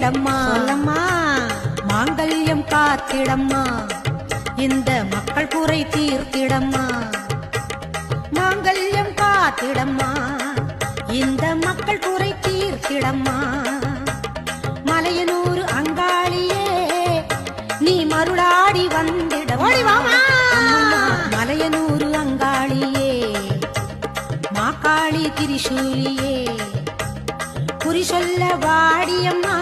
கேட்டிடம்மா சொல்லம்மா. மாங்கல்யம் காத்திடம்மா இந்த மக்கள் குறை தீர்த்திடம்மா மாங்கல்யம் காத்திடம்மா இந்த மக்கள் குறை தீர்த்திடம்மா மலையனூர் அங்காளியே நீ மருளாடி வந்திடம்மா ஓடி வாமா. மலையனூர் அங்காளியே மாக்காளி திரிசூலியே குறி சொல்ல வாடியம்மா